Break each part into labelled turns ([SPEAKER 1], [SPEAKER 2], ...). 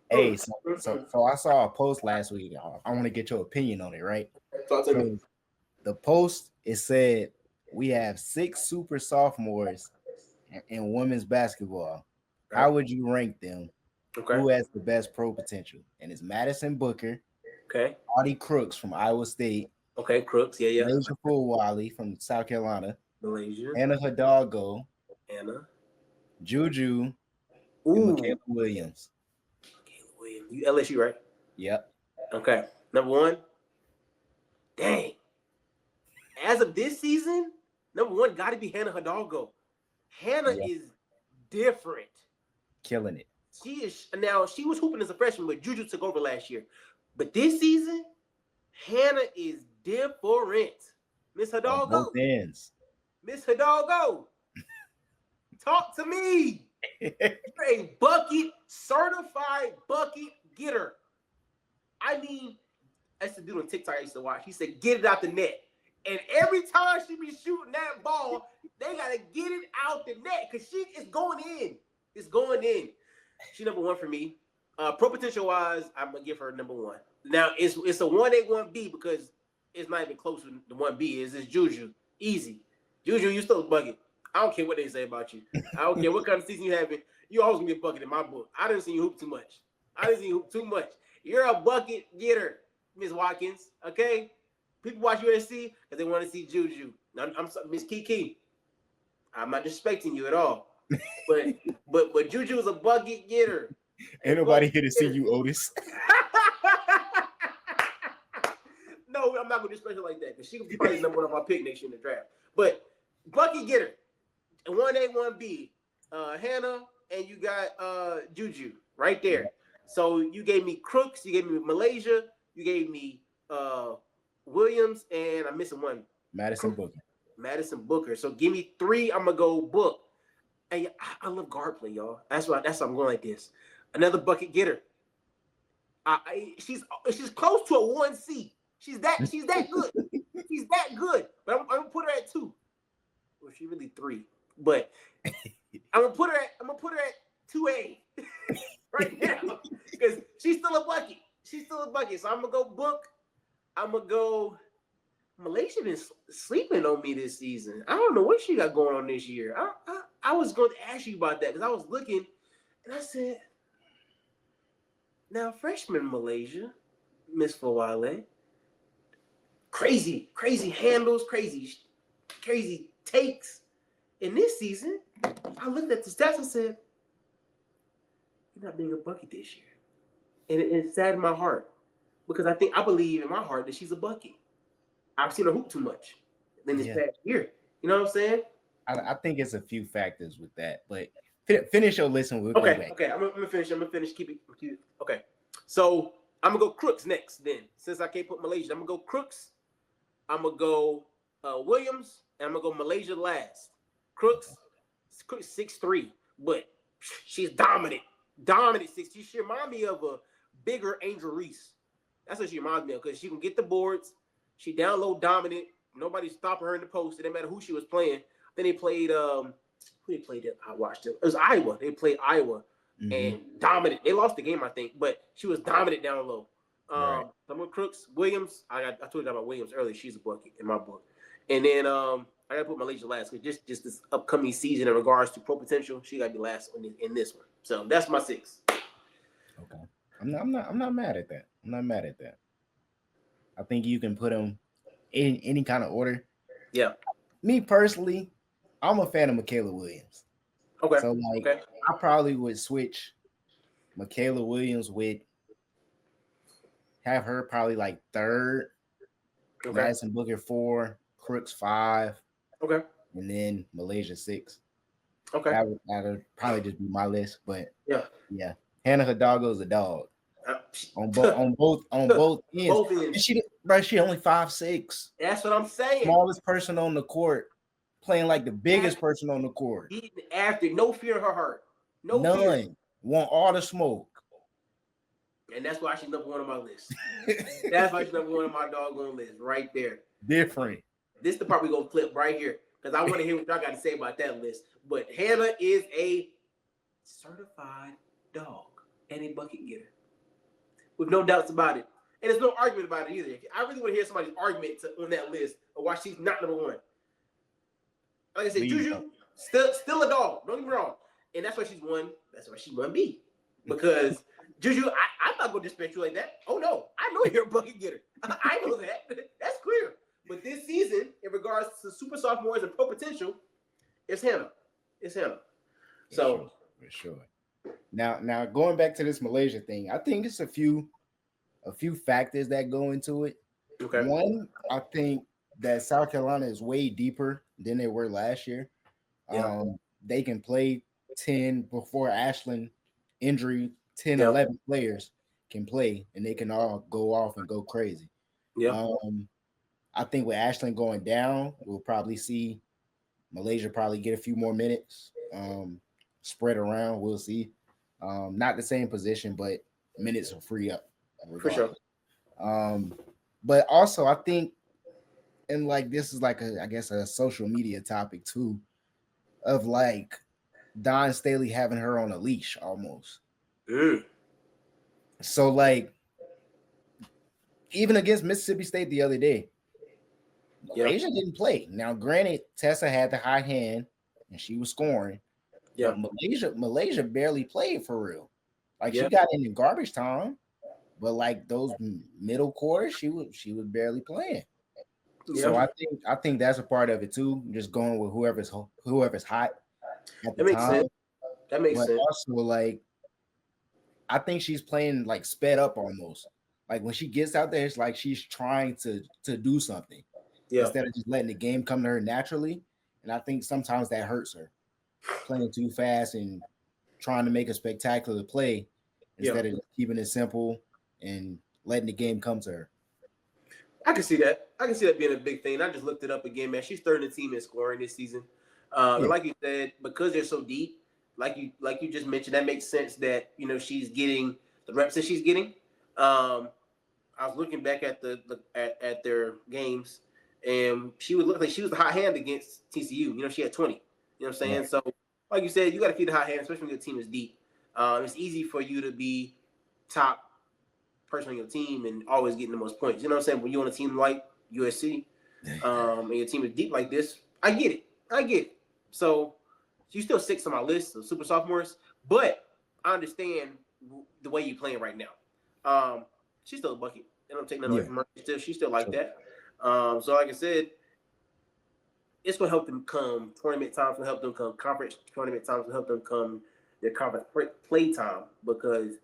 [SPEAKER 1] Hey, so I saw a post last week. I want to get your opinion on it, right?
[SPEAKER 2] Talk to me.
[SPEAKER 1] So the post, it said we have 6 sophomores in women's basketball.
[SPEAKER 2] Right.
[SPEAKER 1] How would you rank them?
[SPEAKER 2] Okay.
[SPEAKER 1] Who has the best pro potential? And it's Madison Booker,
[SPEAKER 2] Okay.
[SPEAKER 1] Audie Crooks from Iowa State,
[SPEAKER 2] Okay. Crooks. Yeah. Yeah.
[SPEAKER 1] Milaysia Fulwiley from South Carolina,
[SPEAKER 2] Malaysia.
[SPEAKER 1] Hannah Hidalgo,
[SPEAKER 2] Anna.
[SPEAKER 1] Juju, and
[SPEAKER 2] Ooh.
[SPEAKER 1] Michaela Williams.
[SPEAKER 2] Caleb Williams. You LSU, right?
[SPEAKER 1] Yep.
[SPEAKER 2] Okay. Number one. Dang. As of this season, number one got to be Hannah Hidalgo. Hannah
[SPEAKER 1] Yeah.
[SPEAKER 2] is different.
[SPEAKER 1] Killing it.
[SPEAKER 2] She is now. She was hooping as a freshman, but Juju took over last year. But this season, Hannah is different. Miss
[SPEAKER 1] On
[SPEAKER 2] Hidalgo,
[SPEAKER 1] both ends.
[SPEAKER 2] Miss Hidalgo, talk to me. You're a bucket certified bucket getter. I mean, that's the dude on TikTok I used to watch. He said, "Get it out the net." And every time she be shooting that ball, they gotta get it out the net because she is going in. It's going in. She number one for me. Pro potential wise, I'm gonna give her number one. Now it's a 1A, 1B because it's not even close to the 1B. It's Juju. Easy. Juju, you still a bucket. I don't care what they say about you. I don't care what kind of season you having. You always gonna be a bucket in my book. I didn't see you hoop too much. You're a bucket getter, Miss Watkins. Okay? People watch USC because they want to see Juju. I'm Miss Kiki. I'm not disrespecting you at all. But Juju is a bucket getter.
[SPEAKER 1] Ain't nobody here to see you, Otis.
[SPEAKER 2] No, I'm not gonna disrespect her like that because she could be probably number one of my pick next year in the draft. But bucket getter, 1A, 1B, Hannah, and you got Juju right there. So you gave me Crooks, you gave me Malaysia, you gave me Williams, and I'm missing one.
[SPEAKER 1] Madison Booker.
[SPEAKER 2] Madison Booker. So give me 3. I'm gonna go Book. And I love guard play, y'all. That's why I'm going like this. Another bucket getter. She's close to a 1C. She's that good. She's that good. But I'm gonna put her at 2. Well, she's really 3. But I'm gonna put her at 2A right now because she's still a bucket. So I'm gonna go Book. I'm gonna go. Malaysia been sleeping on me this season. I don't know what she got going on this year. I was going to ask you about that because I was looking and I said, now freshman Malaysia, Miss Fulwiley, crazy handles, crazy takes. In this season, I looked at the stats and said, you're not being a bucket this year. And it saddened my heart because I believe in my heart that she's a bucket. I've seen her hoop too much in this past year. You know what I'm saying?
[SPEAKER 1] I think it's a few factors with that, but finish your list and we'll
[SPEAKER 2] Okay,
[SPEAKER 1] go back.
[SPEAKER 2] okay. I'm gonna finish. Keep it. Okay. So I'm gonna go Crooks next. Then, since I can't put Malaysia, I'm gonna go Crooks. I'm gonna go Williams, and I'm gonna go Malaysia last. Crooks 6'3", but she's dominant. 6. She reminds me of a bigger Angel Reese. That's what she reminds me of because she can get the boards. She down low dominant. Nobody's stopping her in the post. It didn't matter who she was playing. Then they played who they played it? I watched it. It was Iowa. They played Iowa and dominant. They lost the game, I think, but she was dominant down low.
[SPEAKER 1] Right.
[SPEAKER 2] Some of Crooks, Williams. I told you about Williams earlier. She's a bucket in my book. And then I gotta put Malaysia last because just this upcoming season in regards to pro potential, she gotta be last in this one. So that's my 6.
[SPEAKER 1] Okay. I'm not mad at that. I think you can put them in any kind of order.
[SPEAKER 2] Yeah.
[SPEAKER 1] Me personally, I'm a fan of Michaela Williams.
[SPEAKER 2] Okay.
[SPEAKER 1] So I probably would switch Michaela Williams with have her probably like 3rd, Madison Booker 4, Crooks 5,
[SPEAKER 2] okay,
[SPEAKER 1] and then Malaysia 6.
[SPEAKER 2] Okay.
[SPEAKER 1] That would probably just be my list, but
[SPEAKER 2] yeah.
[SPEAKER 1] Hannah Hidalgo is a dog. On both ends.
[SPEAKER 2] Both ends.
[SPEAKER 1] And she only 5'6".
[SPEAKER 2] That's what I'm saying.
[SPEAKER 1] Smallest person on the court, playing like the biggest person on the court.
[SPEAKER 2] After no fear in her heart.
[SPEAKER 1] None. Fear. Want all the smoke.
[SPEAKER 2] And that's why she's number one on my list. That's why she's number one on my doggone list, right there.
[SPEAKER 1] Different.
[SPEAKER 2] This is the part we're gonna flip right here. Because I want to hear what y'all got to say about that list. But Hannah is a certified dog. and a bucket getter, with no doubts about it. And there's no argument about it either. I really want to hear somebody's argument on that list of why she's not number one. Like I said, Juju, still a dog. Don't get me wrong. And that's why she's won. That's why she won B. Because Juju, I'm not going to disrespect you like that. Oh, no. I know you're a bucket getter. I know that. That's clear. But this season, in regards to super sophomores and pro potential, it's Hannah. It's Hannah. So.
[SPEAKER 1] For sure. Now going back to this Milaysia thing, I think it's a few factors that go into it.
[SPEAKER 2] Okay.
[SPEAKER 1] One, I think that South Carolina is way deeper than they were last year.
[SPEAKER 2] Yeah.
[SPEAKER 1] They can play 10 before Ashland injury, 10, 11 players can play, and they can all go off and go crazy.
[SPEAKER 2] Yeah.
[SPEAKER 1] I think with Ashland going down, we'll probably see Milaysia probably get a few more minutes, spread around. We'll see. Not the same position, but minutes will free up.
[SPEAKER 2] For sure.
[SPEAKER 1] But also I think, and like this is like a social media topic too, of like Dawn Staley having her on a leash almost. So like even against Mississippi State the other day, Milaysia didn't play. Now, granted, Tessa had the high hand and she was scoring.
[SPEAKER 2] Yeah,
[SPEAKER 1] Milaysia barely played for real. Like she got in garbage time, but like those middle quarters, she was barely playing. Yeah. So I think that's a part of it too. Just going with whoever's hot at the time.
[SPEAKER 2] That makes sense.
[SPEAKER 1] Also, like I think she's playing like sped up almost. Like when she gets out there, it's like she's trying to do something instead of just letting the game come to her naturally. And I think sometimes that hurts her, playing too fast and trying to make a spectacular play instead of keeping it simple and letting the game come to her.
[SPEAKER 2] I can see that. I can see that being a big thing. I just looked it up again, man. She's third in the team in scoring this season. And like you said, because they're so deep, like you just mentioned, that makes sense that she's getting the reps that she's getting. I was looking back at at their games, and she would look like she was the hot hand against TCU. She had 20. You know what I'm saying? Right. So, like you said, you got to feed the hot hand, especially when your team is deep. It's easy for you to be top person on your team and always getting the most points. You know what I'm saying? When you're on a team like USC, and your team is deep like this, I get it. So she's still 6th on my list of super sophomores, but I understand the way you're playing right now. She's still a bucket. They don't take nothing away from her. She's still like that. So like I said, it's going to help them come tournament times, will help them come conference tournament times, will help them come their conference play time, because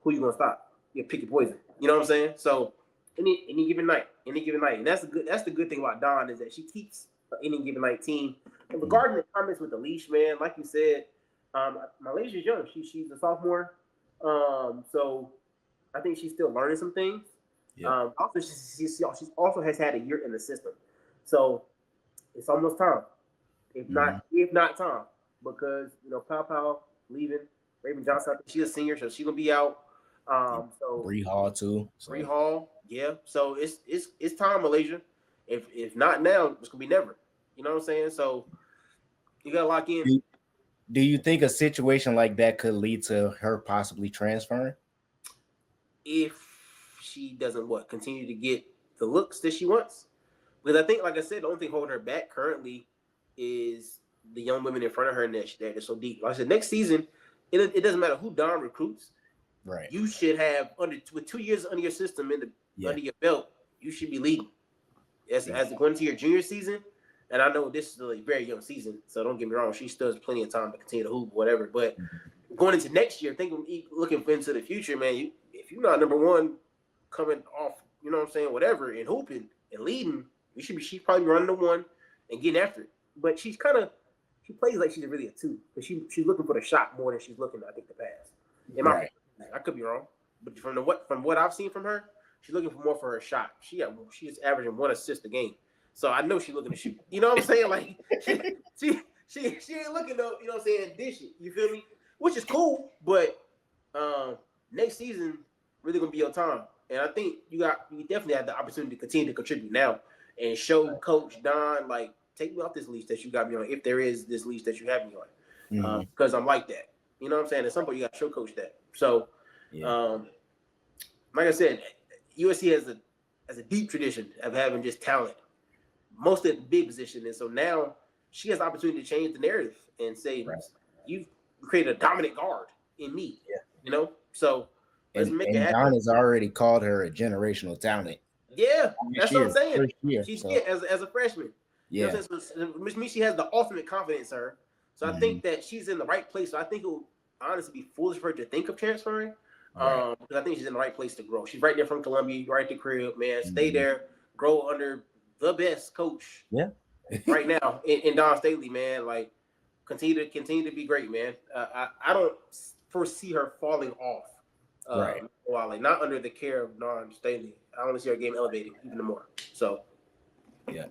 [SPEAKER 2] who you going to stop? You pick your poison. You know what I'm saying? So any given night. And that's the good thing about Dawn, is that she keeps any given night team. And regarding the comments with the leash, man, like you said, Milaysia's young. She's a sophomore. So I think she's still learning some things. Yeah. Also, she also has had a year in the system, so it's almost time. If not time, because Pow leaving, Raven Johnson, she's a senior, so she's gonna be out. So
[SPEAKER 1] Bree Hall too.
[SPEAKER 2] Bree Hall, yeah. So it's time, Milaysia. If not now, it's gonna be never. You know what I'm saying? So you gotta lock in.
[SPEAKER 1] Do you think a situation like that could lead to her possibly transferring?
[SPEAKER 2] If she doesn't continue to get the looks that she wants. Because I think, like I said, the only thing holding her back currently is the young women in front of her that they're so deep. Like I said, next season, it doesn't matter who Dawn recruits.
[SPEAKER 1] Right.
[SPEAKER 2] You should have with 2 years under your system under your belt, you should be leading. As going into your junior season, and I know this is a very young season, so don't get me wrong, she still has plenty of time to continue to hoop, whatever. But going into next year, looking into the future, man, if you're not number one coming off, you know what I'm saying, whatever, and hooping and leading, she's probably running the one and getting after it. But she plays like she's really a 2, because she's looking for the shot more than she's looking, I think, the pass. I could be wrong, but from what I've seen from her, she's looking for more for her shot. She's averaging 1 assist a game, so I know she's looking to shoot. You know what I'm saying? Like she ain't looking to, you know what I'm saying, dish it. You feel me? Which is cool, but next season really gonna be your time. And I think you definitely have the opportunity to continue to contribute now and show Coach Dawn, like, take me off this leash that you got me on, if there is this leash that you have me on. Because I'm like that. You know what I'm saying? At some point, you got to show Coach that. So
[SPEAKER 1] Yeah.
[SPEAKER 2] Like I said, USC has a deep tradition of having just talent, mostly at the big position, and so now she has the opportunity to change the narrative and say,
[SPEAKER 1] Right.
[SPEAKER 2] "You've created a dominant guard in me."
[SPEAKER 1] Yeah.
[SPEAKER 2] You know, so let's make it
[SPEAKER 1] And
[SPEAKER 2] happen.
[SPEAKER 1] Dawn has already called her a generational talent.
[SPEAKER 2] Yeah, that's what I'm saying.
[SPEAKER 1] First year,
[SPEAKER 2] She
[SPEAKER 1] so.
[SPEAKER 2] did as a freshman.
[SPEAKER 1] Yeah.
[SPEAKER 2] You know what I'm saying? So, which means she has the ultimate confidence in her. So I think that she's in the right place. So I think it will honestly be foolish for her to think of transferring.
[SPEAKER 1] Right.
[SPEAKER 2] Because I think she's in the right place to grow. She's right there from Columbia, right at the crib, man. Stay there, grow under the best coach.
[SPEAKER 1] Yeah.
[SPEAKER 2] Right now in Dawn Staley, man. Like continue to be great, man. I don't foresee her falling off.
[SPEAKER 1] Right.
[SPEAKER 2] While like not under the care of Dawn Staley. I want to see her game elevated even more. So
[SPEAKER 1] yeah.